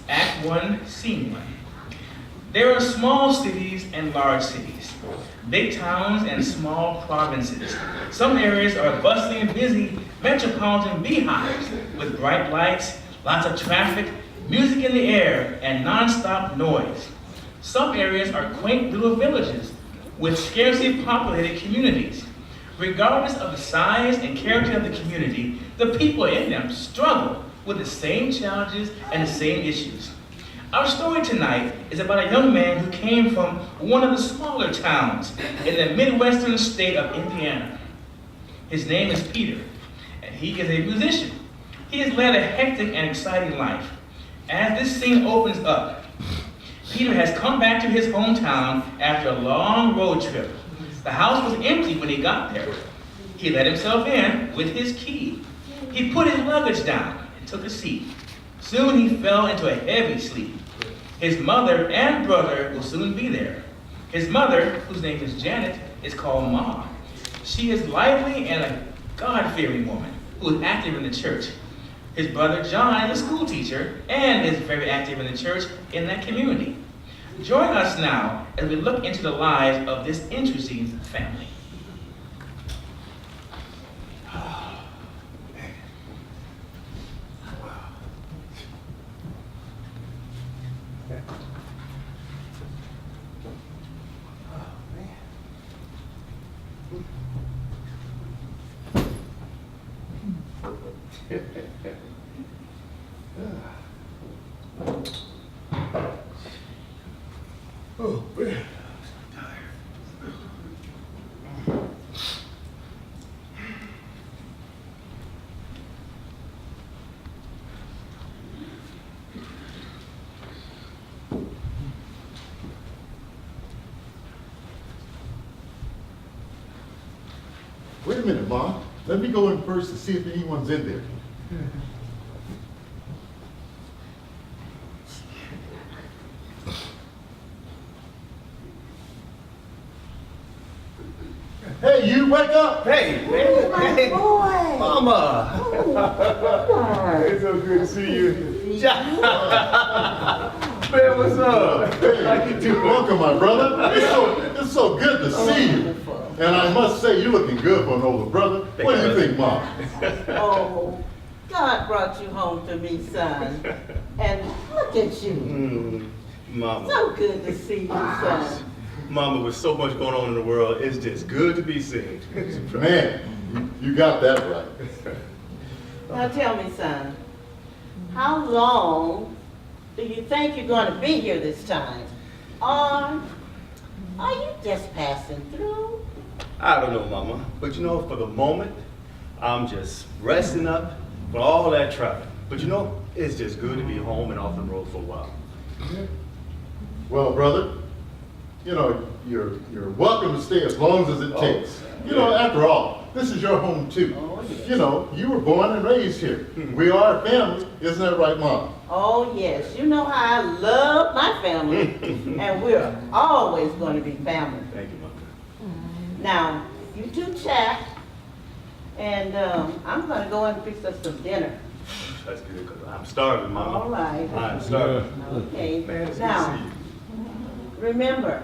Act 1, Scene 1. There are small cities and large cities, big towns and small provinces. Some areas are bustling and busy metropolitan beehives with bright lights, lots of traffic, music in the air, and non-stop noise. Some areas are quaint little villages with scarcely populated communities. Regardless of the size and character of the community, the people in them struggle with the same challenges and the same issues. Our story tonight is about a young man who came from one of the smaller towns in the Midwestern state of Indiana. His name is Peter, and he is a musician. He has led a hectic and exciting life. As this scene opens up, Peter has come back to his hometown after a long road trip. The house was empty when he got there. He let himself in with his key. He put his luggage down and took a seat. Soon he fell into a heavy sleep. His mother and brother will soon be there. His mother, whose name is Janet, is called Mom. She is lively and a God-fearing woman who is active in the church. His brother John is a school teacher and is very active in the church in that community. Join us now as we look into the lives of this interesting family. Oh, man. Wait a minute, Mom. Let me go in first to see if anyone's in there. Hey, you wake up! Hey, Oh, my hey, boy. Mama. Oh, It's so good to see you. Man, what's up? Hey, How you doing? welcome, my brother. It's so good to see you. And I must say, you're looking good for an older brother. What do you think, Mom? oh, God brought you home to me, son. And look at you. Mama. So good to see you, son. Mama, with so much going on in the world, it's just good to be seen. Man, you got that right. Now tell me, son, how long do you think you're going to be here this time? Or are you just passing through? I don't know, Mama, but you know, for the moment, I'm just resting up for all that travel. But you know, it's just good to be home and off the road for a while. Well, brother, you know, you're welcome to stay as long as it takes. You know, after all, this is your home too. Oh, yes. You know, you were born and raised here. We are a family, isn't that right, Mom? Oh, yes. You know how I love my family, and we're always going to be family. Thank you, Mama. Now, you two chat, and I'm going to go and fix us some dinner. That's good, because I'm starving, Mama. All right. I'm starving. Okay. Man, it's good to Now, see you. remember,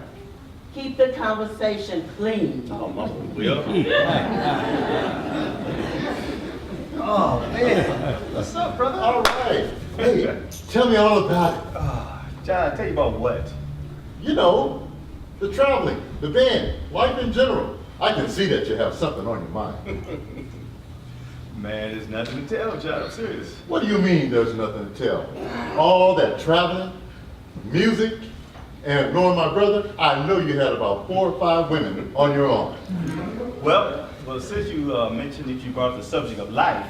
keep the conversation clean. Oh, Mama, we up? Oh, man. What's up, brother? All right. Hey, tell me all about it. John, tell you about what? You know, the traveling, the band, life in general. I can see that you have something on your mind. Man, there's nothing to tell, John. I'm serious. What do you mean there's nothing to tell? All that traveling, music, and knowing my brother, I know you had about 4 or 5 women on your arm. Well, since you mentioned that you brought up the subject of life,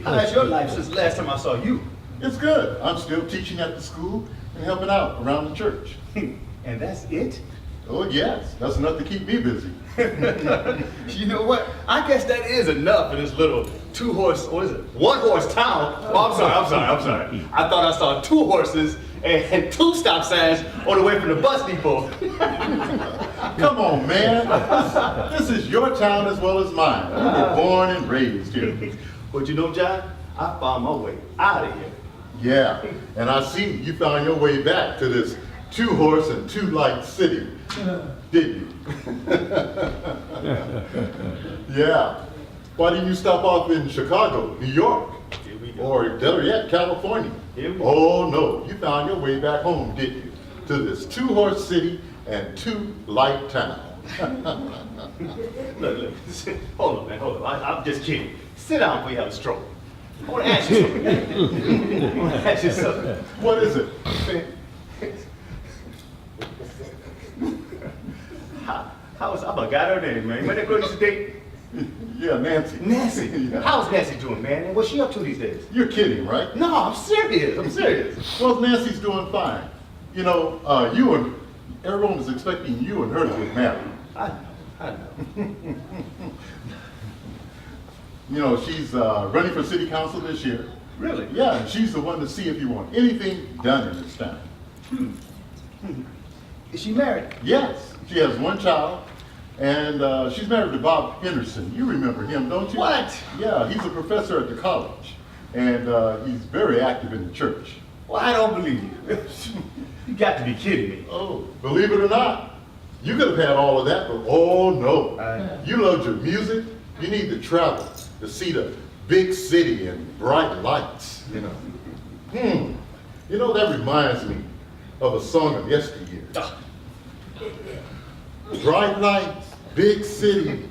how's your life since the last time I saw you? It's good. I'm still teaching at the school and helping out around the church. And that's it? Oh yes, that's enough to keep me busy. You know what? I guess that is enough in this little 2-horse, what is it? 1-horse town. Oh, I'm sorry. I thought I saw 2 horses and 2 stop signs on the way from the bus depot. Come on, man. This is your town as well as mine. You were born and raised here. But you know, John, I found my way out of here. Yeah, and I see you found your way back to this 2-horse and 2-light city, didn't you? Yeah. Why didn't you stop off in Chicago, New York, Here we go. or better yet, California? Here we go. Oh no, you found your way back home, didn't you? To this 2-horse city and 2-light town. Look, hold on, man, hold on. I'm just kidding. Sit down before you have a stroke. I want to ask you something. I want to ask you something. What is it? How's, I forgot her name, man. When they go to date? Yeah, Nancy. Nancy. Yeah. How's Nancy doing, man? And what's she up to these days? You're kidding, right? No, I'm serious. I'm serious. Well, Nancy's doing fine. You know, everyone was expecting you and her to get married. I know. You know, she's running for city council this year. Really? Yeah, and she's the one to see if you want anything done in this town. Is she married? Yes, she has 1 child, and she's married to Bob Henderson. You remember him, don't you? What? Yeah, he's a professor at the college, and he's very active in the church. Well, I don't believe you. You got to be kidding me. Oh, believe it or not, you could have had all of that, but oh no. You loved your music. You need to travel to see the big city and bright lights, you know. You know, that reminds me of a song of yesteryear. Bright lights, big city,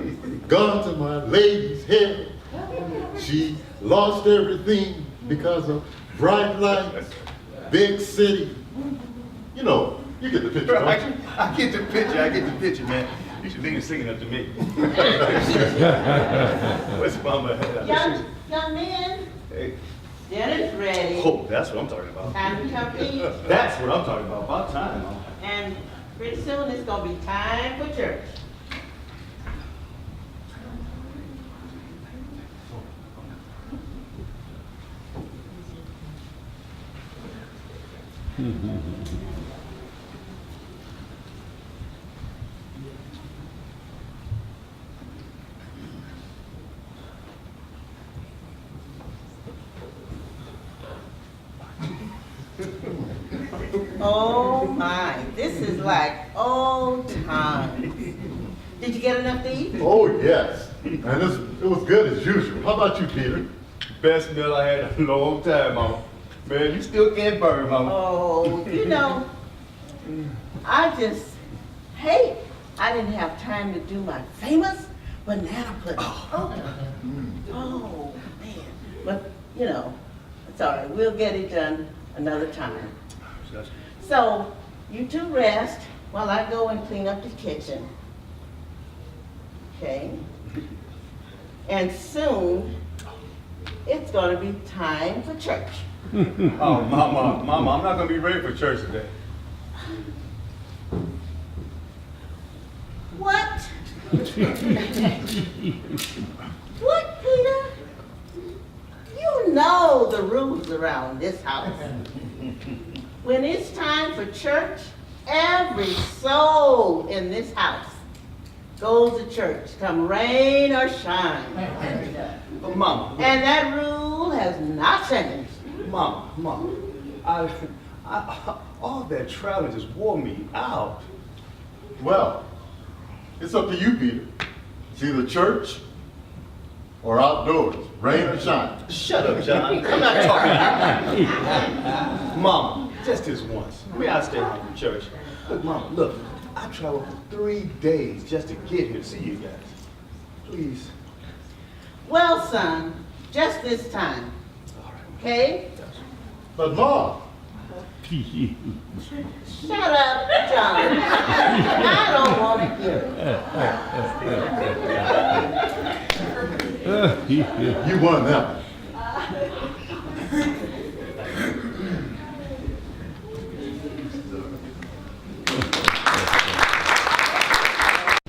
gone to my lady's head. She lost everything because of bright lights, big city. You know, you get the picture, don't you? I get the picture, man. You should leave it singing up to me. What's Mama? Young men, Hey. dinner's ready. Oh, that's what I'm talking about. Time to come eat. That's what I'm talking about. About time, Mama. And pretty soon it's gonna be time for church. Oh my, this is like old times. Did you get enough to eat? Oh, yes. And it was good as usual. How about you, Peter? Best meal I had in a long time, Mama. Man, you still can't burn, Mama. Oh, you know, I just hate I didn't have time to do my famous banana pudding. Oh, man. But, you know, it's all right. We'll get it done another time. So, you two rest while I go and clean up the kitchen. Okay? And soon, it's gonna be time for church. Oh, Mama, I'm not gonna be ready for church today. What? What, Peter? You know the rules around this house. When it's time for church, every soul in this house goes to church, come rain or shine. But Mama, And that rule has not changed. Mama, all that traveling just wore me out. Well, it's up to you, Peter. It's either church or outdoors, rain or shine. Shut up, John. I'm not talking to you. Mama, just this once. May I stay home from church? Look, Mama, look. I traveled for 3 days just to get here to see you guys. Please. Well, son, just this time, okay? But Mom, Shut up, John. I don't want to hear it. you won that one.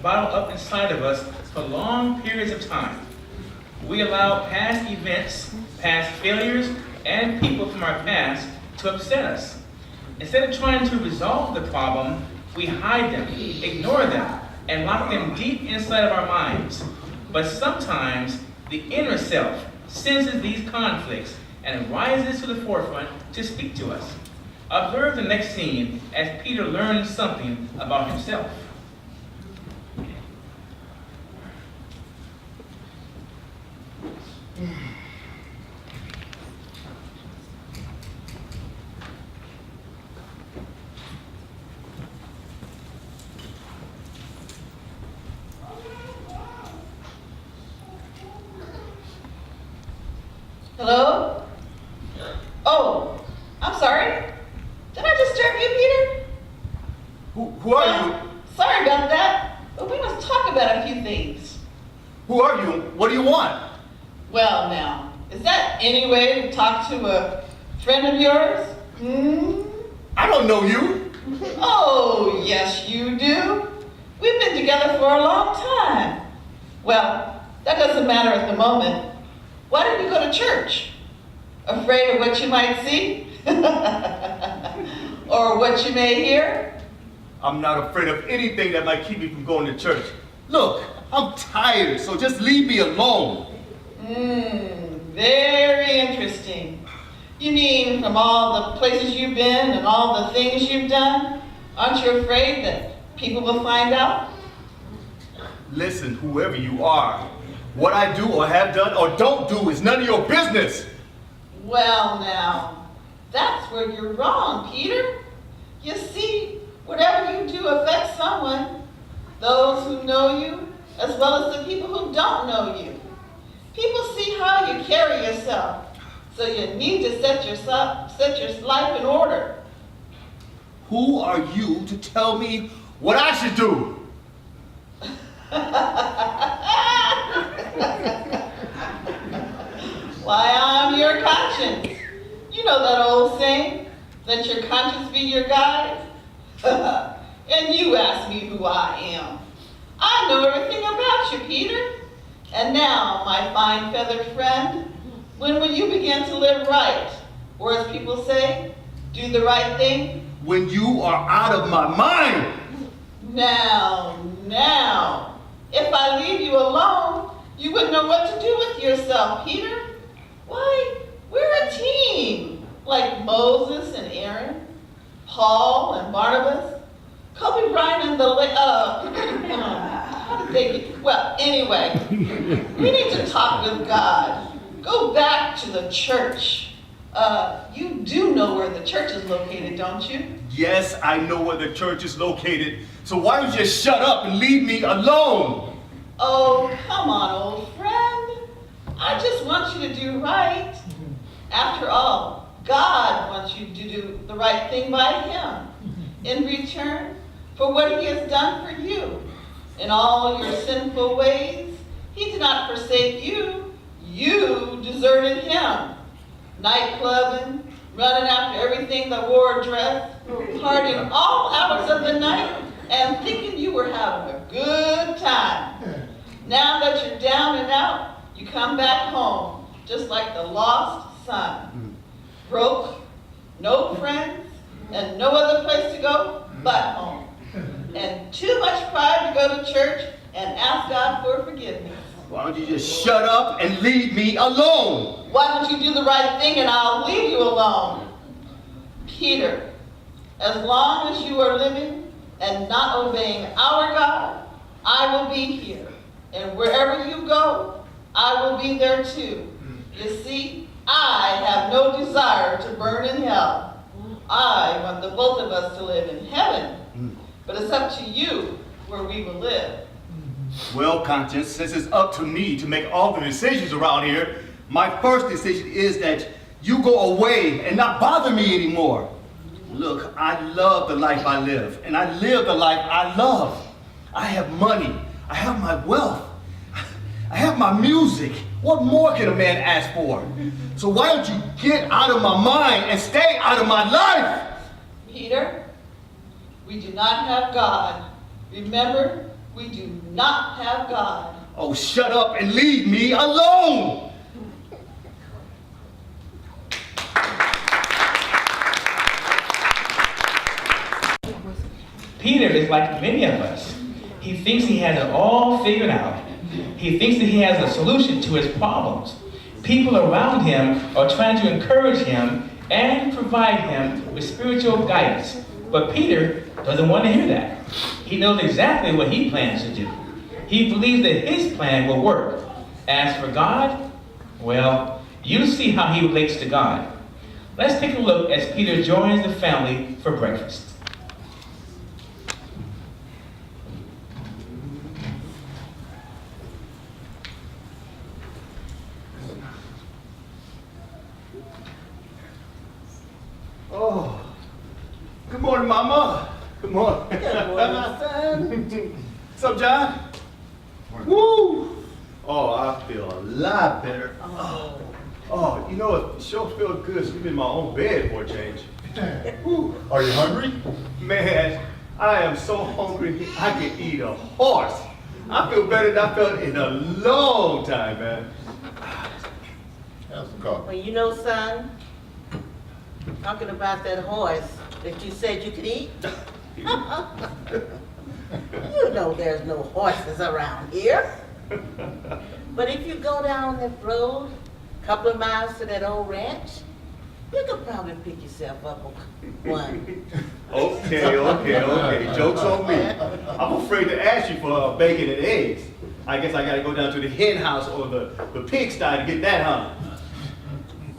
Bottled up inside of us for long periods of time. We allow past events, past failures, and people from our past to upset us. Instead of trying to resolve the problem, we hide them, ignore them, and lock them deep inside of our minds. But sometimes the inner self senses these conflicts and rises to the forefront to speak to us. Observe the next scene as Peter learns something about himself. Hello? Oh, I'm sorry. Did I disturb you, Peter? Who are you? Sorry about that, but we must talk about a few things. Who are you? What do you want? Well, now, is that any way to talk to a friend of yours? I don't know you. Oh, yes, you do. We've been together for a long time. Well, that doesn't matter at the moment. Why did you go to church? Afraid of what you might see? Or what you may hear? I'm not afraid of anything that might keep me from going to church. Look, I'm tired, so just leave me alone. Very interesting. You mean from all the places you've been and all the things you've done? Aren't you afraid that people will find out? Listen, whoever you are, what I do or have done or don't do is none of your business. Well now, that's where you're wrong, Peter. You see, whatever you do affects someone. Those who know you, as well as the people who don't know you. People see how you carry yourself, so you need to set your life in order. Who are you to tell me what I should do? Why, I'm your conscience. You know that old saying, let your conscience be your guide? And you ask me who I am. I know everything about you, Peter. And now, my fine feathered friend, when will you begin to live right? Or as people say, do the right thing? When you are out of my mind. Now, if I leave you alone, you wouldn't know what to do with yourself, Peter. Why, we're a team, like Moses and Aaron, Paul and Barnabas, Kobe Bryant and how did they get, well, anyway, we need to talk with God. Go back to the church. You do know where the church is located, don't you? Yes, I know where the church is located. So why don't you just shut up and leave me alone? Oh, come on, old friend. I just want you to do right. After all, God wants you to do the right thing by Him in return for what He has done for you. In all your sinful ways, He did not forsake you. You deserted Him. Nightclubbing, running after everything that wore a dress, partying all hours of the night, and thinking you were having a good time. Now that you're down and out, you come back home, just like the lost son. Broke, no friends, and no other place to go but home. And too much pride to go to church and ask God for forgiveness. Why don't you just shut up and leave me alone? Why don't you do the right thing and I'll leave you alone? Peter, as long as you are living and not obeying our God, I will be here. And wherever you go, I will be there too. You see, I have no desire to burn in hell. I want the both of us to live in heaven. But it's up to you where we will live. Well, conscience, since it's up to me to make all the decisions around here, my first decision is that you go away and not bother me anymore. Look, I love the life I live, and I live the life I love. I have money, I have my wealth, I have my music. What more can a man ask for? So why don't you get out of my mind and stay out of my life? Peter, we do not have God. Remember, we do not have God. Oh, shut up and leave me alone! Peter is like many of us. He thinks he has it all figured out. He thinks that he has a solution to his problems. People around him are trying to encourage him and provide him with spiritual guidance. But Peter doesn't want to hear that. He knows exactly what he plans to do. He believes that his plan will work. As for God, well, you see how he relates to God. Let's take a look as Peter joins the family for breakfast. Oh, good morning, Mama. Good morning. Good morning, son. What's up, John? Woo! Oh, I feel a lot better. Oh, you know, it sure feels good sleeping in my own bed for a change. Woo. Are you hungry? Man, I am so hungry, I can eat a horse. I feel better than I felt in a long time, man. Have some coffee. Well, you know, son, talking about that horse that you said you could eat, you know there's no horses around here. But if you go down that road, a couple of miles to that old ranch, you could probably pick yourself up one. Okay. Joke's on me. I'm afraid to ask you for bacon and eggs. I guess I gotta go down to the hen house or the pigsty to get that, huh?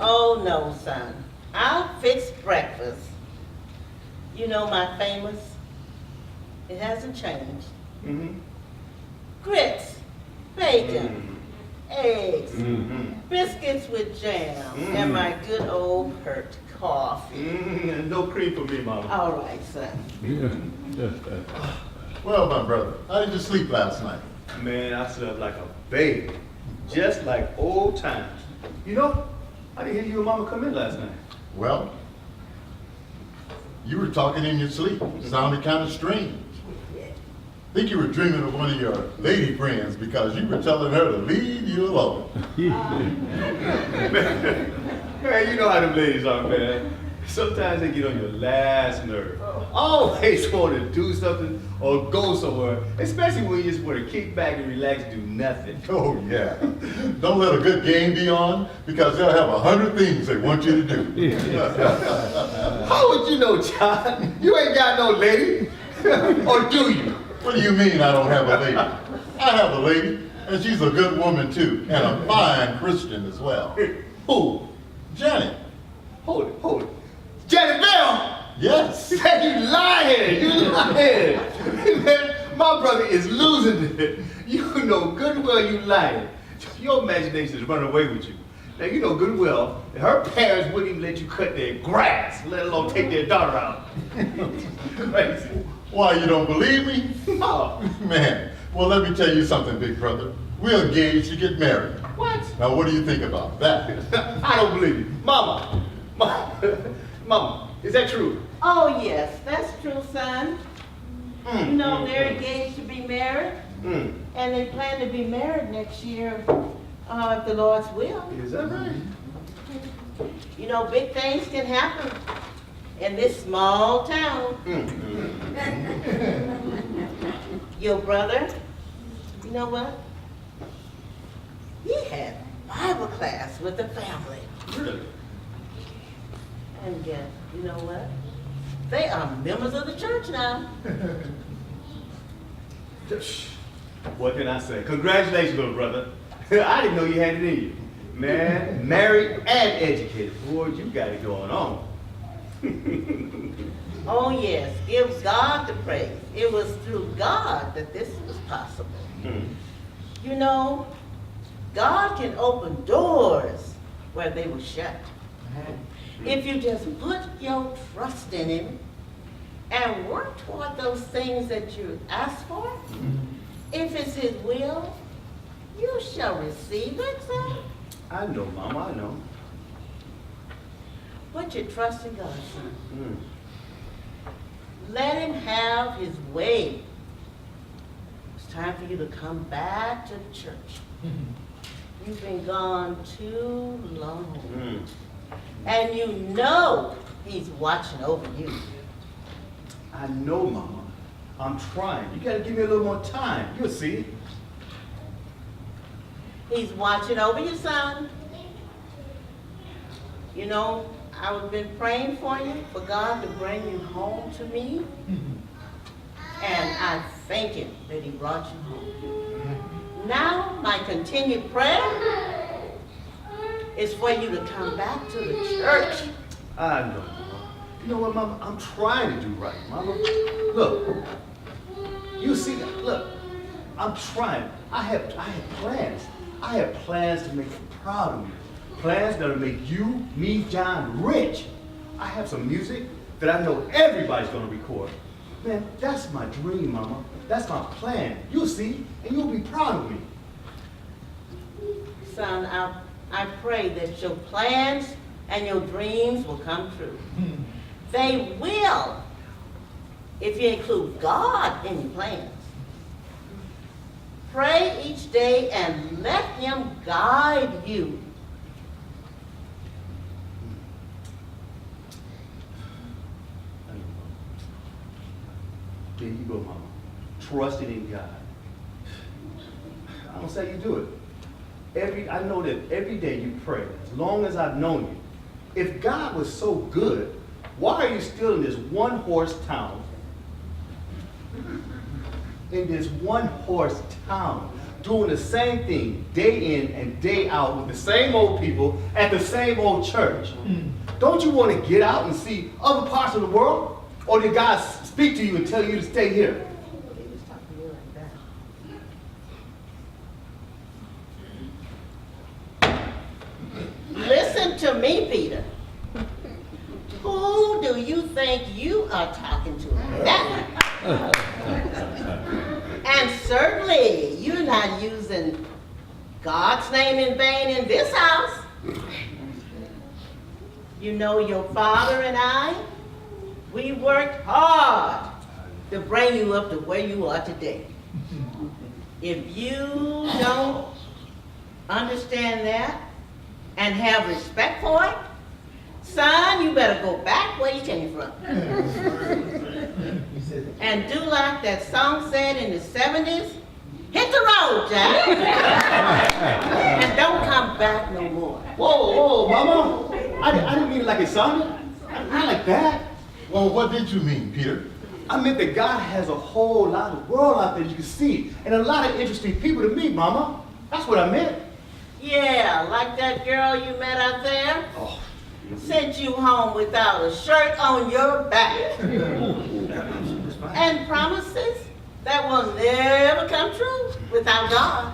Oh, no, son. I'll fix breakfast. You know my famous, it hasn't changed. Mm-hmm. Grits, bacon, eggs, Mm-hmm. biscuits with jam, and my good old pert coffee. Mm-hmm. No cream for me, Mama. All right, son. Well, my brother, how did you sleep last night? Man, I slept like a baby. Just like old times. You know, I didn't hear you and Mama come in last night. Well, you were talking in your sleep. It sounded kind of strange. I think you were dreaming of one of your lady friends because you were telling her to leave you alone. Man, you know how them ladies are, man. Sometimes they get on your last nerve. Always want to do something or go somewhere, especially when you just want to kick back and relax and do nothing. Oh, yeah. Don't let a good game be on because they'll have 100 things they want you to do. How would you know, John? You ain't got no lady. Or do you? What do you mean I don't have a lady? I have a lady, and she's a good woman too, and a fine Christian as well. Who? Janet. Hold it. Janet Bell! Yes. You lying! Man, my brother is losing it. You know good well you lying. Your imagination is running away with you. Now you know good well that her parents wouldn't even let you cut their grass, let alone take their daughter out. Crazy. Why, you don't believe me? No. Man, well, let me tell you something, big brother. We're engaged to get married. What? Now, what do you think about that? I don't believe you. Mama, is that true? Oh, yes, that's true, son. You know, they're engaged to be married, and they plan to be married next year, if the Lord's will. Is that right? You know, big things can happen in this small town. Your brother, you know what? He had Bible class with the family. Really? And you know what? They are members of the church now. What can I say? Congratulations, little brother. I didn't know you had it in you. Man, married and educated. Boy, you got it going on. Oh yes, give God the praise. It was through God that this was possible. You know, God can open doors where they were shut. If you just put your trust in Him and work toward those things that you ask for, if it's His will, you shall receive it, son. I know, Mama, I know. Put your trust in God, son. Let Him have His way. It's time for you to come back to church. You've been gone too long. And you know He's watching over you. I know, Mama. I'm trying. You gotta give me a little more time. You'll see. He's watching over you, son. You know, I've been praying for you, for God to bring you home to me. And I thank Him that He brought you home. Now, my continued prayer is for you to come back to the church. I know, Mama. You know what, Mama? I'm trying to do right, Mama. Look, you see that? Look, I'm trying. I have plans. I have plans to make you proud of me. Plans that'll make you, me, John, rich. I have some music that I know everybody's gonna record. Man, that's my dream, Mama. That's my plan. You'll see, and you'll be proud of me. Son, I pray that your plans and your dreams will come true. They will, if you include God in your plans. Pray each day and let Him guide you. There you go, Mama. Trusting in God. I don't say you do it. I know that every day you pray, as long as I've known you. If God was so good, why are you still in this one-horse town? In this one-horse town, doing the same thing day in and day out with the same old people at the same old church. Don't you want to get out and see other parts of the world? Or did God speak to you and tell you to stay here? He was talking to you like that. Listen to me, Peter. Who do you think you are talking to? And certainly, you're not using God's name in vain in this house. You know, your father and I, we worked hard to bring you up to where you are today. If you don't understand that and have respect for it, son, you better go back where you came from. And do like that song said in the 70s, hit the road, Jack. And don't come back no more. Whoa, Mama. I didn't mean it like it sounded. Not like that. Well, what did you mean, Peter? I meant that God has a whole lot of world out there you can see, and a lot of interesting people to meet, Mama. That's what I meant. Yeah, like that girl you met out there. Oh. Sent you home without a shirt on your back. And promises that will never come true without God.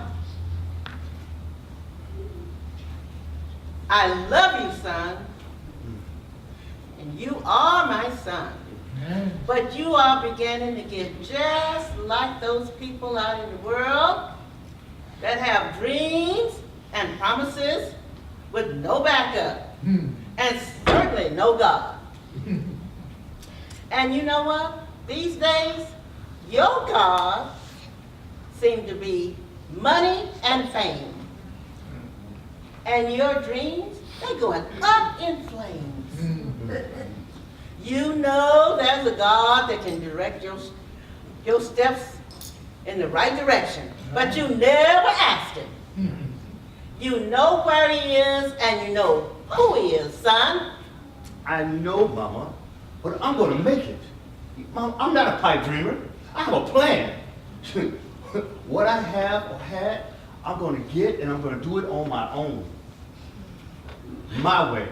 I love you, son. And you are my son. But you are beginning to get just like those people out in the world that have dreams and promises with no backup. And certainly no God. And you know what? These days, your God seems to be money and fame. And your dreams, they're going up in flames. You know there's a God that can direct your steps in the right direction, but you never asked Him. You know where He is, and you know who He is, son. I know, Mama, but I'm going to make it. Mom, I'm not a pipe dreamer. I have a plan. What I have or had, I'm going to get, and I'm going to do it on my own. My way.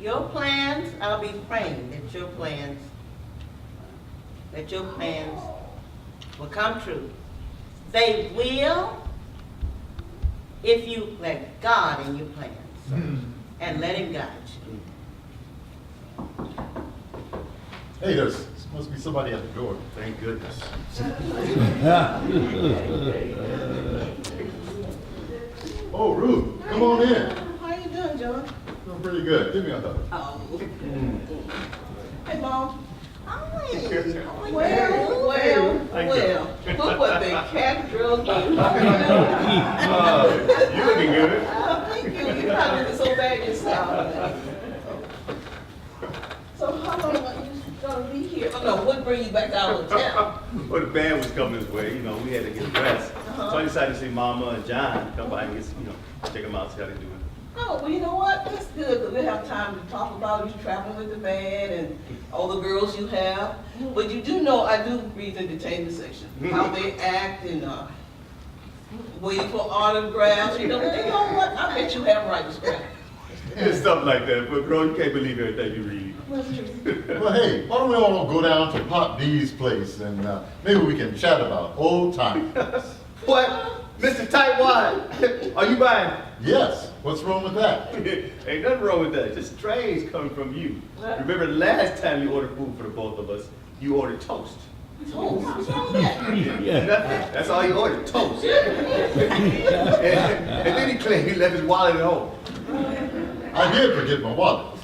Your plans, I'll be praying that your plans will come true. They will if you let God in your plans and let Him guide you. Hey, there must be somebody at the door. Thank goodness. Oh, Ruth, come on in. How you doing, Joe? Doing pretty good. Give me a hug. Oh. Hey, Mom. Look what the cat girl did. You looking good. Thank you. You're not looking so bad yourself. So how long are you gonna be here? Oh no, what bring you back out of town? Well, the band was coming this way, we had to get dressed. So I decided to see Mama and John come by and get, check them out, see how they doing. Oh, well, you know what? That's good, because we have time to talk about you traveling with the man and all the girls you have. But you do know I do read the detainment section, how they act and waiting for autographs. You know what? I bet you have writer's cramp. It's stuff like that, but bro, you can't believe everything you read. Well, hey, why don't we all go down to Pop D's place and maybe we can chat about old times. What? Mr. Tightwad, are you buying? Yes, what's wrong with that? Ain't nothing wrong with that. Just strange coming from you. Remember the last time you ordered food for the both of us, you ordered toast. Toast? What's wrong with that? Nothing. That's all he ordered, toast. and then he claimed he left his wallet at home. I did forget my wallet.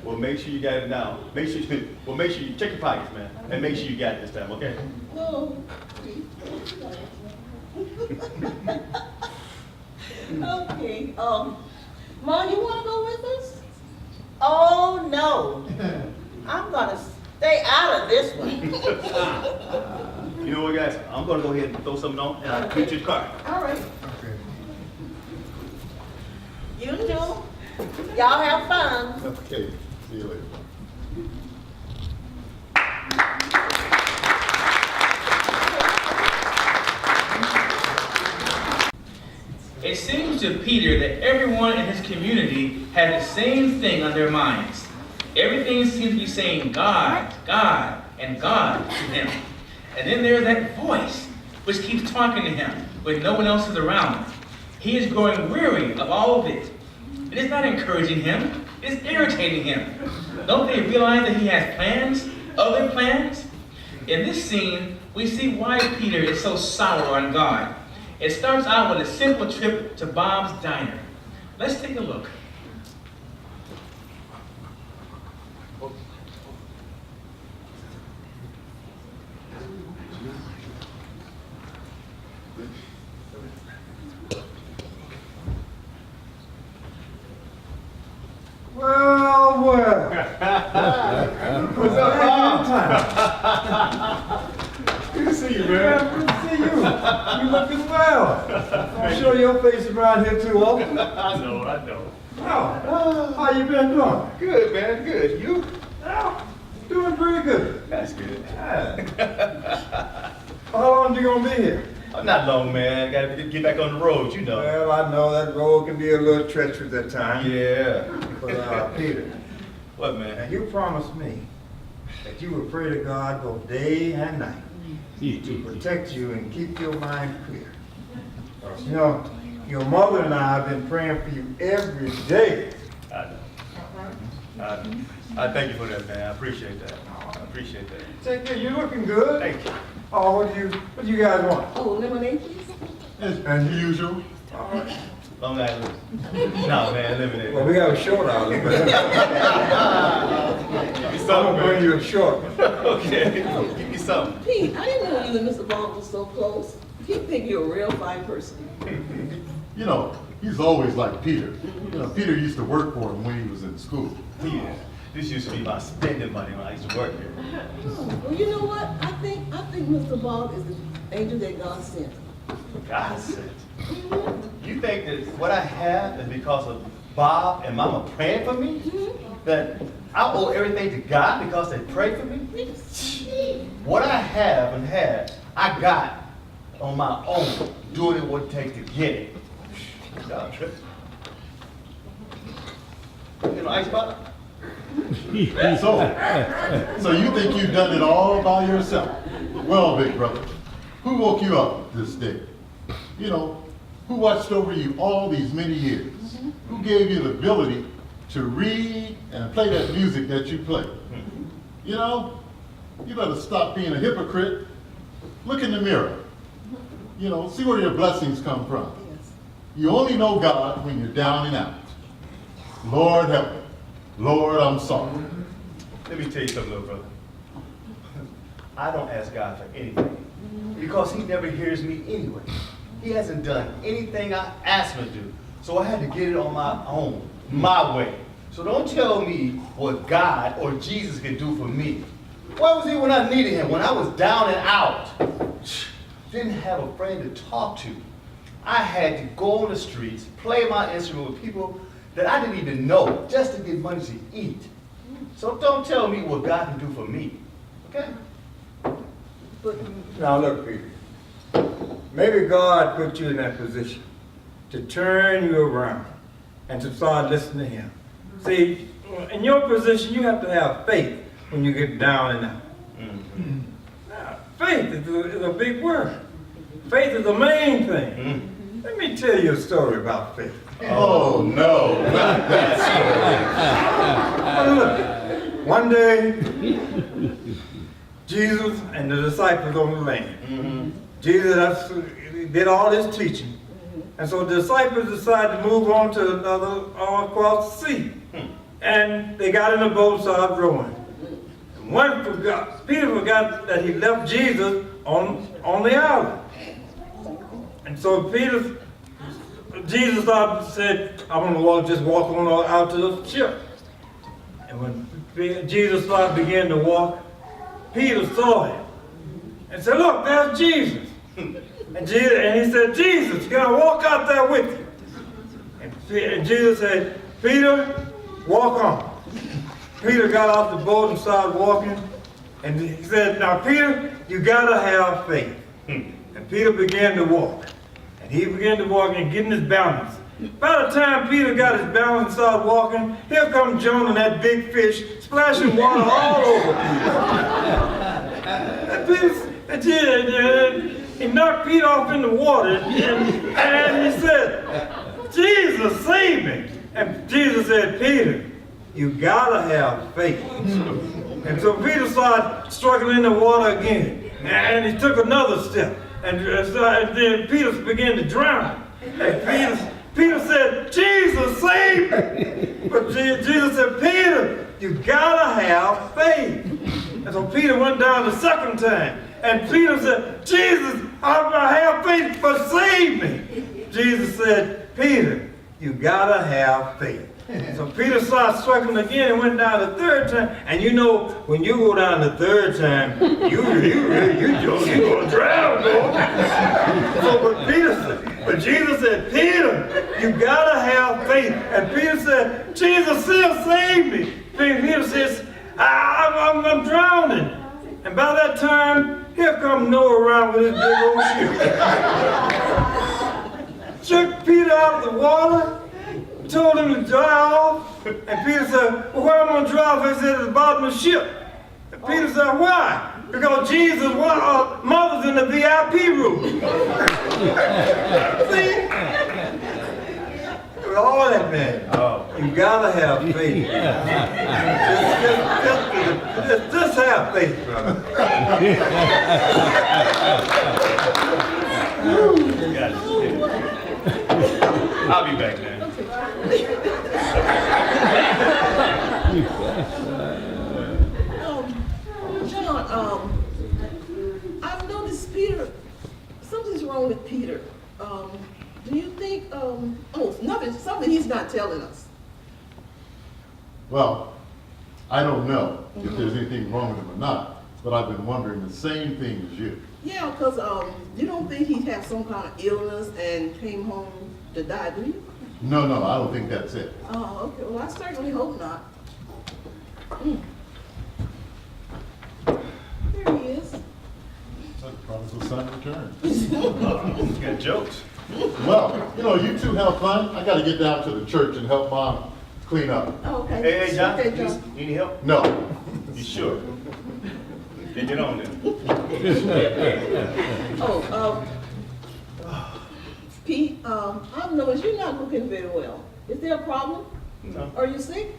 Well, make sure you got it now. Make sure you check your pockets, man, and make sure you got it this time, okay? No. Okay, Mom, you wanna go with us? Oh, no. I'm gonna stay out of this one. You know what, guys? I'm gonna go ahead and throw something on, and I'll put your car. All right. You too. Y'all have fun. Okay, see you later. It seems to Peter that everyone in his community had the same thing on their minds. Everything seems to be saying God, God, and God to him. And then there's that voice which keeps talking to him when no one else is around. He is growing weary of all of it. It is not encouraging him, it is irritating him. Don't they realize that he has plans, other plans? In this scene, we see why Peter is so sour on God. It starts out with a simple trip to Bob's Diner. Let's take a look. Well, well. What's up, Bob? Good to see you, Yeah, man. good to see you. You looking well. I'm sure your face is around here too often. I know. Oh, how you been doing? Good, man, good. You? Oh, doing pretty good. That's good. Yeah. How long you gonna be here? Not long, man. Gotta get back on the road, you know. Well, I know that road can be a little treacherous at times. Yeah. But Peter, What, now man? you promised me that you would pray to God both day and night to protect you and keep your mind clear. You know, your mother and I have been praying for you every day. I know. I thank you for that, man. I appreciate that. Take care. You're looking good. Thank you. Oh, what do you guys want? Oh, lemonade, please? As usual. Long Island. No, man, lemonade. Well, we got a short out of it. Give me I'm something, gonna bring man. you a short. Okay. Give me something. Pete, I didn't know you and Mr. Ball were so close. He think you're a real fine person. You know, he's always like Peter. You know, Peter used to work for him when he was in school. Yeah. This used to be my spending money when I used to work here. Well, you know what? I think Mr. Ball is the angel that God sent. God sent. You think that what I have is because of Bob and Mama praying for me? That I owe everything to God because they prayed for me? What I have and had, I got on my own, doing what it takes to get it. Y'all tripping. You know, ice bottle? So you think you've done it all by yourself? Well, big brother, who woke you up this day? You know, who watched over you all these many years? Who gave you the ability to read and play that music that you play? You know, you better stop being a hypocrite. Look in the mirror. You know, see where your blessings come from. You only know God when you're down and out. Lord help me. Lord, I'm sorry. Let me tell you something, little brother. I don't ask God for anything because he never hears me anyway. He hasn't done anything I asked him to do. So I had to get it on my own, my way. So don't tell me what God or Jesus can do for me. Where was he when I needed him, when I was down and out? Didn't have a friend to talk to. I had to go on the streets, play my instrument with people that I didn't even know, just to get money to eat. So don't tell me what God can do for me, okay? Now look, Peter, maybe God put you in that position to turn you around and to start listening to Him. See, in your position, you have to have faith when you get down and out. Now, faith is a big word. Faith is the main thing. Let me tell you a story about faith. Oh, no, not that Look, one day, Jesus and the disciples on the land. Jesus did all his teaching. And so the disciples decided to move on to another, across the sea. And they got in a boat and started rowing. And Peter forgot that he left Jesus on the island. And so Jesus said, I'm going to just walk on out to the ship. And when Jesus began to walk, Peter saw him and said, look, there's Jesus. And he said, Jesus, can I walk out there with you? And Jesus said, Peter, walk on. Peter got off the boat and started walking. And he said, now Peter, you gotta have faith. And Peter began to walk. And he began to walk and getting his balance. By the time Peter got his balance and started walking, here comes Jonah and that big fish splashing water all over Peter. He knocked Peter off in the water and he said, Jesus, save me. And Jesus said, Peter, you gotta have faith. And so Peter started struggling in the water again. And he took another step. And then Peter began to drown. And Peter said, Jesus, save me. But Jesus said, Peter, you gotta have faith. And so Peter went down the second time. And Peter said, Jesus, I have faith, but save me. Jesus said, Peter, you gotta have faith. So Peter started struggling again and went down the third time. And you know, when you go down the third time, you're gonna drown, boy. But Jesus said, Peter, you gotta have faith. And Peter said, Jesus, still save me. Peter says, I'm drowning. And by that time, here come Noah around with his big old ship. Took Peter out of the water, told him to dry off. And Peter said, well, where am I going to dry off? He said, at the bottom of the ship. And Peter said, why? Because Jesus' mother's in the VIP room. See? With all that, man, you gotta have faith. Just have faith, brother. I'll be back, man. John, I've noticed Peter, something's wrong with Peter. Do you think, something he's not telling us? Well, I don't know if there's anything wrong with him or not, but I've been wondering the same thing as you. Yeah, because you don't think he had some kind of illness and came home to die, do you? No, I don't think that's it. Oh, okay. Well, I certainly hope not. There he is. The prodigal son returns. You got jokes. Well, you two have fun. I gotta get down to the church and help Mom clean up. Oh, okay. Hey, John, Okay, John. you need help? No. You sure? Then get on then. Pete, I've noticed you're not looking very well. Is there a problem? No. Are you sick?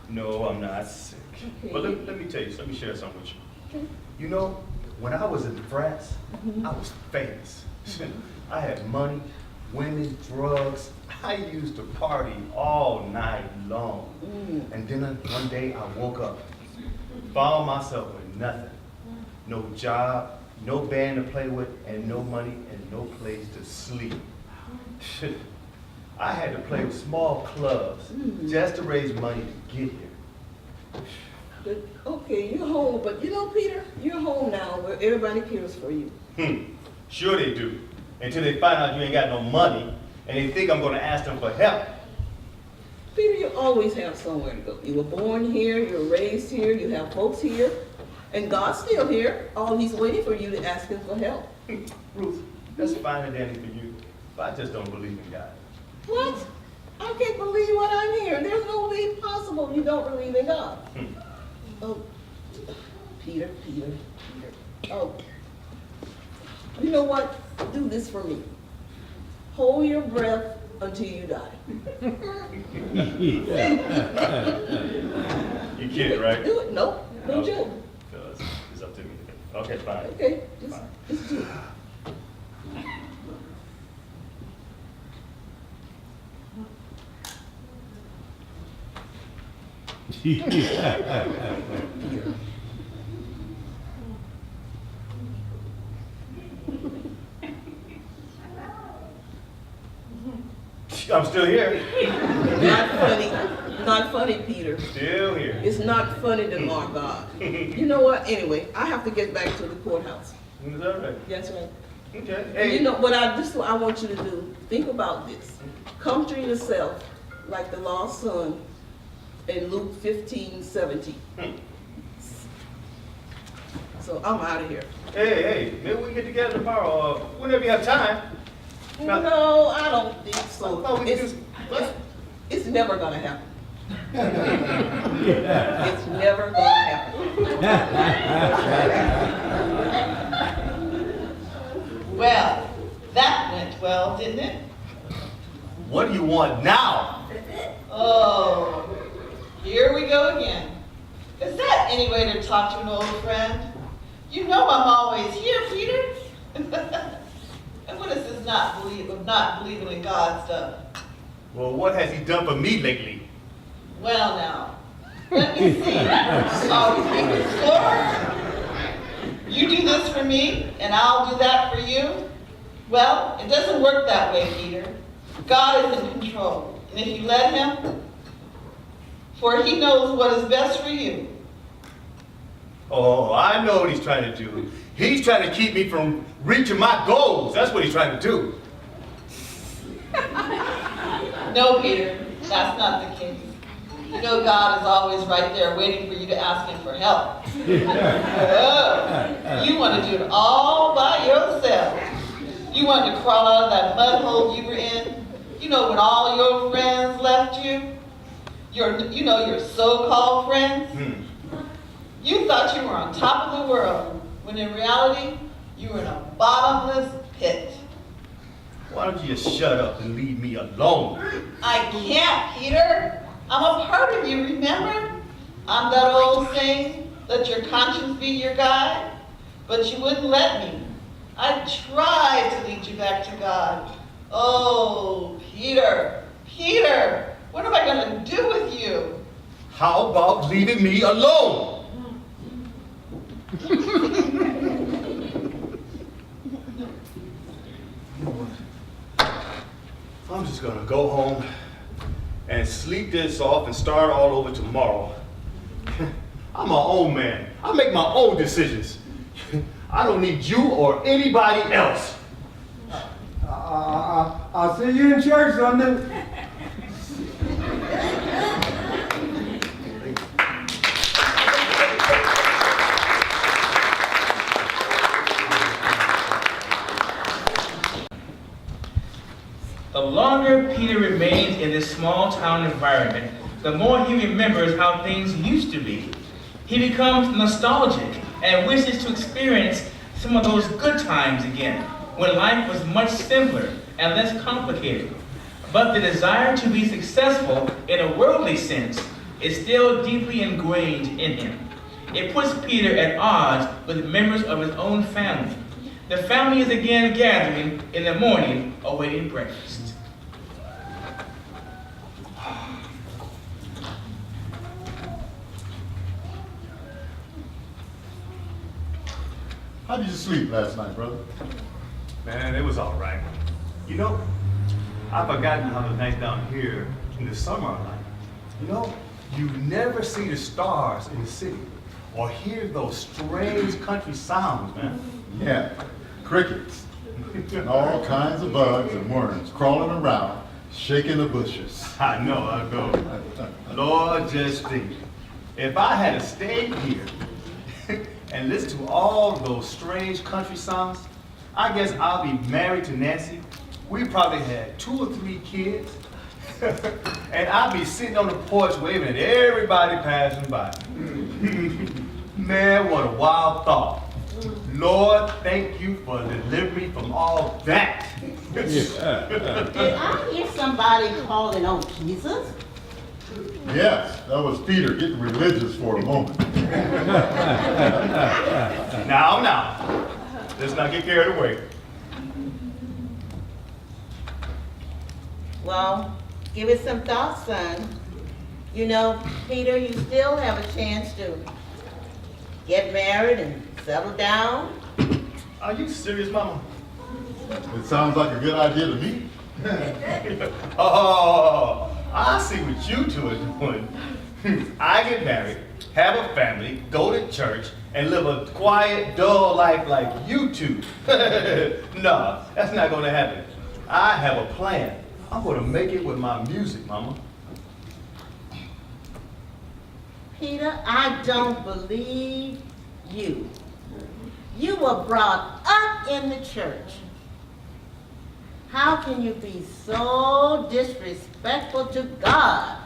No, I'm not sick. Okay. But let me tell you, let me share something with you. Okay. You know, when I was in France, I was famous. I had money, women, drugs. I used to party all night long. And then one day I woke up, found myself with nothing. No job, no band to play with, and no money, and no place to sleep. I had to play with small clubs just to raise money to get here. Okay, you're home, but Peter, you're home now where everybody cares for you. Sure they do. until they find out you ain't got no money and they think I'm gonna ask them for help. Peter, you always have somewhere to go. You were born here, you were raised here, you have folks here, and God's still here. All he's waiting for you to ask him for help. Ruth, that's fine and dandy for you, but I just don't believe in God. What? I can't believe what I'm hearing. There's no way possible you don't believe in God. Oh, Peter. Oh, you know what? Do this for me. Hold your breath until you die. You kidding, right? Do it. Nope, no Okay. joke. It's up to me. Okay, fine. Okay, Fine. just do it. I'm still here. Not funny, Peter. Still here. It's not funny to mock God. You know what? Anyway, I have to get back to the courthouse. Is that right? That's right. Okay. And Hey. you know what I want you to do? Think about this. Comfort yourself like the lost son in Luke 15:17. So I'm out of here. Hey, maybe we can get together tomorrow or whenever you have time. Now- No, I don't think so. I thought we could It's never gonna happen. It's never gonna happen. Well, that went well, didn't it? What do you want now? Oh, here we go again. Is that any way to talk to an old friend? You know I'm always here, Peter. And what is this not believing in God stuff? Well, what has he done for me lately? Well now, let me see. Are we keeping score? You do this for me, and I'll do that for you? Well, it doesn't work that way, Peter. God is in control, and if you let him, for he knows what is best for you. Oh, I know what he's trying to do. He's trying to keep me from reaching my goals. That's what he's trying to do. No, Peter, that's not the case. You know God is always right there waiting for you to ask him for help. Oh, you want to do it all by yourself. You want to crawl out of that mud hole you were in. You know, when all your friends left you, your so-called friends. You thought you were on top of the world, when in reality, you were in a bottomless pit. Why don't you just shut up and leave me alone? I can't, Peter. I'm a part of you, remember? I'm that old saying, let your conscience be your guide. But you wouldn't let me. I tried to lead you back to God. Oh, Peter, what am I going to do with you? How about leaving me alone? I'm just gonna go home and sleep this off and start all over tomorrow. I'm my own man. I make my own decisions. I don't need you or anybody else. I'll see you in church Sunday. The longer Peter remains in this small town environment, the more he remembers how things used to be. He becomes nostalgic and wishes to experience some of those good times again, when life was much simpler and less complicated. But the desire to be successful in a worldly sense is still deeply ingrained in him. It puts Peter at odds with members of his own family. The family is again gathering in the morning, awaiting breakfast. How did you sleep last night, brother? Man, it was all right. You know, I've forgotten how the nights down here in the summer are like. You know, you never see the stars in the city or hear those strange country sounds, man. Yeah, crickets. and all kinds of bugs and worms crawling around, shaking the bushes. I know. Lord, just think. If I had stayed here and listened to all those strange country songs, I guess I'll be married to Nancy. We probably had 2 or 3 kids. And I'll be sitting on the porch waving at everybody passing by. Man, what a wild thought. Lord, thank you for delivering me from all that. Did I hear somebody calling on Jesus? Yes, that was Peter getting religious for a moment. Now. Let's not get carried away. Well, give it some thought, son. You know, Peter, you still have a chance to get married and settle down. Are you serious, Mama? It sounds like a good idea to me. Oh, I see what you two are doing. I get married, have a family, go to church, and live a quiet, dull life like you two. No, that's not gonna happen. I have a plan. I'm gonna make it with my music, Mama. Peter, I don't believe you. You were brought up in the church. How can you be so disrespectful to God?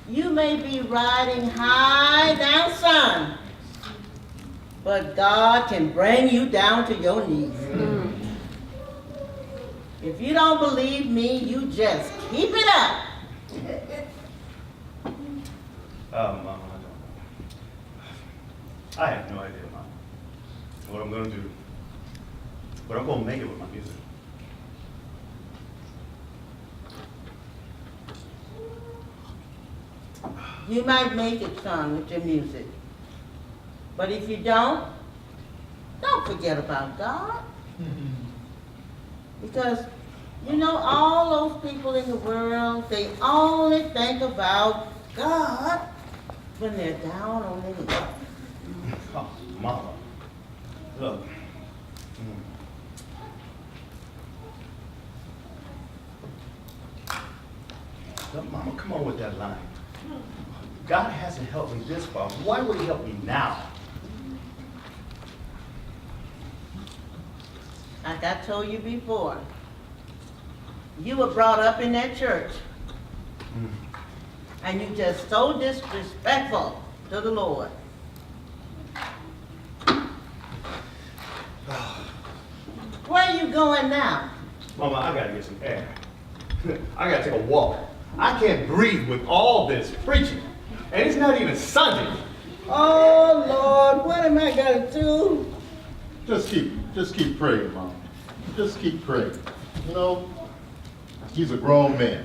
You may be riding high down, son, but God can bring you down to your knees. If you don't believe me, you just keep it up. Mama, I have no idea, Mama, what I'm gonna do. But I'm gonna make it with my music. You might make it, son, with your music. But if you don't forget about God. Because, you know, all those people in the world, they only think about God when they're down on their knees. Oh, Mama, look. Look, Mama, come on with that line. God hasn't helped me this far. Why would he help me now? Like I told you before, you were brought up in that church. And you just so disrespectful to the Lord. Where are you going now? Mama, I gotta get some air. I gotta take a walk. I can't breathe with all this preaching. And it's not even Sunday. Oh, Lord, what am I gonna do? Just keep praying, Mom. Just keep praying. You know, he's a grown man.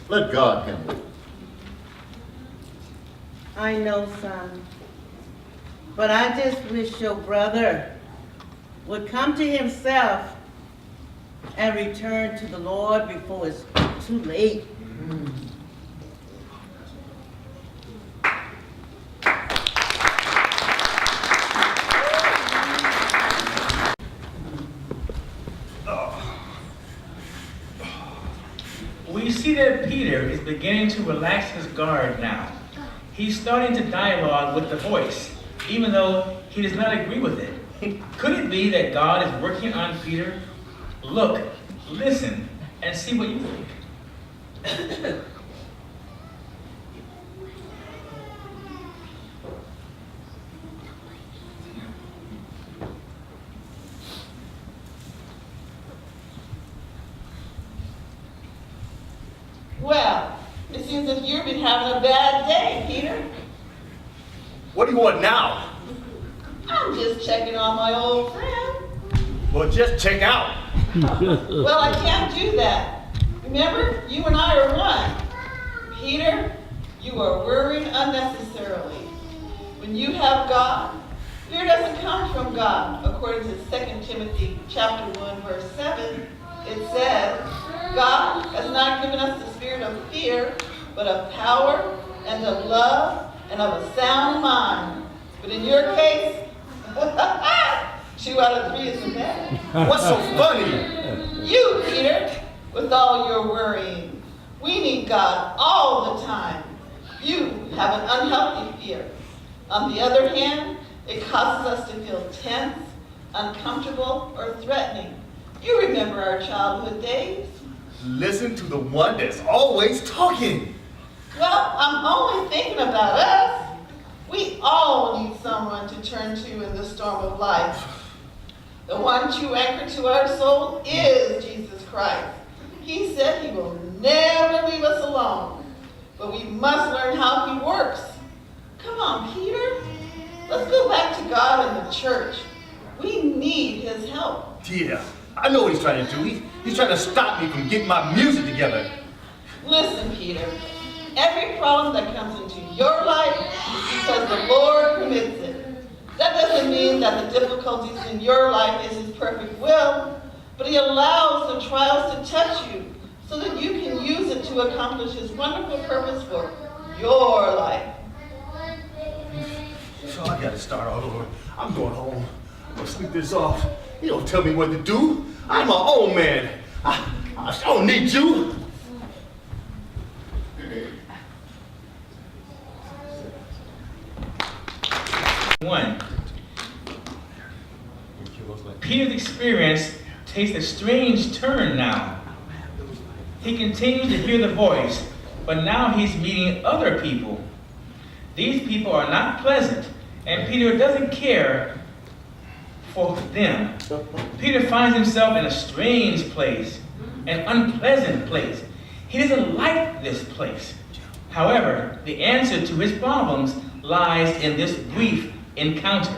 Let God handle it. I know, son. But I just wish your brother would come to himself and return to the Lord before it's too late. We see that Peter is beginning to relax his guard now. He's starting to dialogue with the voice, even though he does not agree with it. Could it be that God is working on Peter? Look, listen, and see what you think. Well, it seems as if you've been having a bad day, Peter. What do you want now? I'm just checking on my old friend. Well, just check out. Well, I can't do that. Remember, you and I are one. Peter, you are worrying unnecessarily. When you have God, fear doesn't come from God. According to 2 Timothy chapter 1, verse 7, it says, God has not given us the spirit of fear, but of power and of love and of a sound mind. But in your case, 2 out of 3 isn't bad. What's so funny? You, Peter, with all your worrying. We need God all the time. You have an unhealthy fear. On the other hand, it causes us to feel tense, uncomfortable, or threatening. You remember our childhood days? Listen to the one that's always talking. Well, I'm only thinking about us. We all need someone to turn to in the storm of life. The one true anchor to our soul is Jesus Christ. He said he will never leave us alone, but we must learn how he works. Come on, Peter. Let's go back to God and the church. We need his help. Yeah, I know what he's trying to do. He's trying to stop me from getting my music together. Listen, Peter. Every problem that comes into your life is because the Lord permits it. That doesn't mean that the difficulties in your life is his perfect will, but he allows the trials to touch you so that you can use it to accomplish his wonderful purpose for your life. So I gotta start all over. I'm going home. I'm gonna sleep this off. You don't tell me what to do. I'm my own man. I don't need you. One, Peter's experience takes a strange turn now. He continues to hear the voice, but now he's meeting other people. These people are not pleasant, and Peter doesn't care for them. Peter finds himself in a strange place, an unpleasant place. He doesn't like this place. However, the answer to his problems lies in this brief encounter.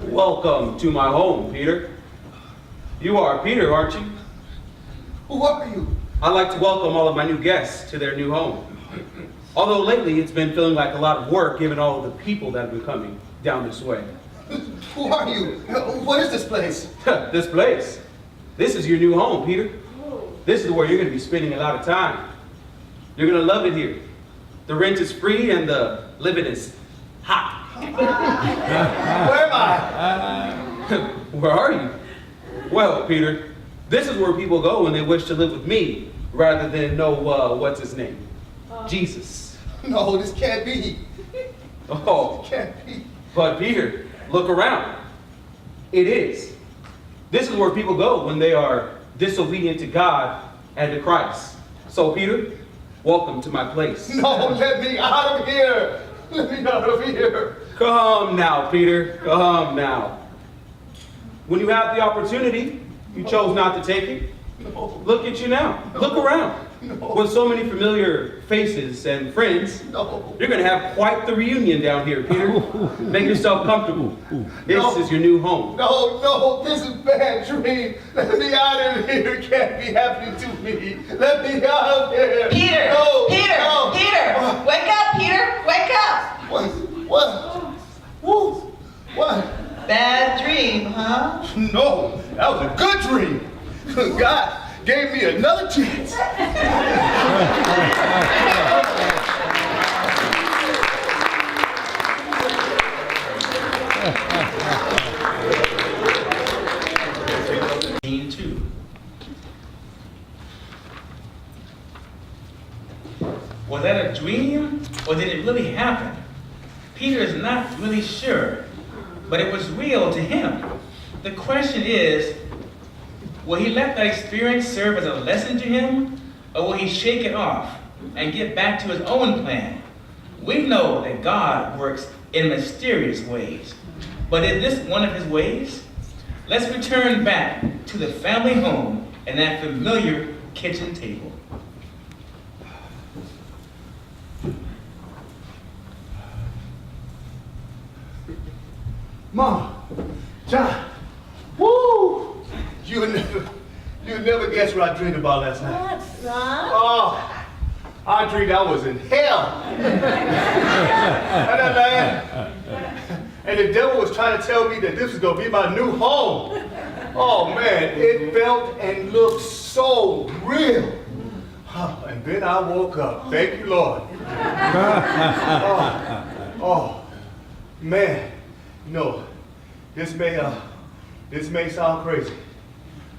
Welcome to my home, Peter. You are Peter, aren't you? Who are you? I'd like to welcome all of my new guests to their new home. Although lately it's been feeling like a lot of work given all of the people that have been coming down this way. Who are you? What is this place? This place. This is your new home, Peter. This is where you're going to be spending a lot of time. You're going to love it here. The rent is free and the living is hot. Where am I? Where are you? Well, Peter, this is where people go when they wish to live with me rather than know, what's his name? Jesus. No, this can't be. Oh, It can't be. but Peter, look around. It is. This is where people go when they are disobedient to God and to Christ. So, Peter, welcome to my place. No, let me out of here. Let me out of here. Come now, Peter. Come now. When you have the opportunity, you chose not to take it. No. Look at you now. Look around. No. With so many familiar faces and friends, No. you're going to have quite the reunion down here, Peter. Make yourself comfortable. This No. is your new home. No, this is a bad dream. Let me out of here. It can't be happening to me. Let me out of here. Peter! No, Peter! no. Peter! Wake up, Peter! Wake up! What? Woo. What? Bad dream, huh? No, that was a good dream. God gave me another chance. Scene 2. Was that a dream, or did it really happen? Peter is not really sure, but it was real to him. The question is, will he let that experience serve as a lesson to him, or will he shake it off and get back to his own plan? We know that God works in mysterious ways, but is this one of his ways? Let's return back to the family home and that familiar kitchen table. Mom, John, woo! You'll never guess what I dreamed about last night. What, son? Oh, I dreamed I was in hell. And the devil was trying to tell me that this was gonna be my new home. Oh man, it felt and looked so real. And then I woke up. Thank you, Lord. Oh, man. No, this may sound crazy,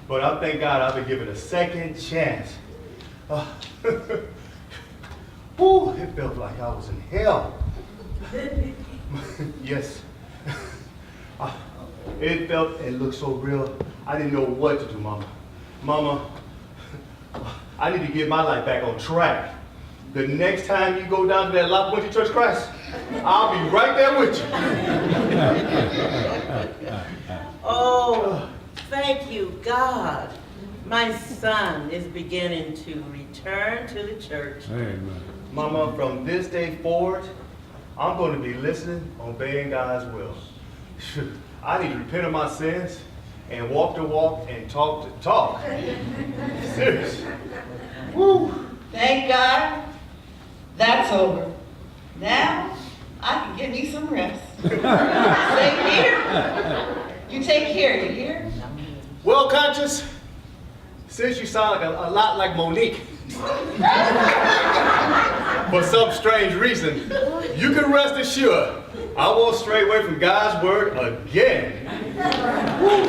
but I thank God I've been given a second chance. Woo, it felt like I was in hell. Yes. It felt and looked so real. I didn't know what to do, Mama. Mama, I need to get my life back on track. The next time you go down to that La Puente Church of Christ, I'll be right there with you. Oh, thank you, God. My son is beginning to return to the church. Mama, from this day forward, I'm going to be listening, obeying God's will. I need to repent of my sins and walk the walk and talk the talk. Serious. Woo. Thank God, that's over. Now, I can get me some rest. Stay here. You take care, you hear? Well, Conscious, since you sound like a lot like Monique, for some strange reason, you can rest assured I won't stray away from God's word again. Woo.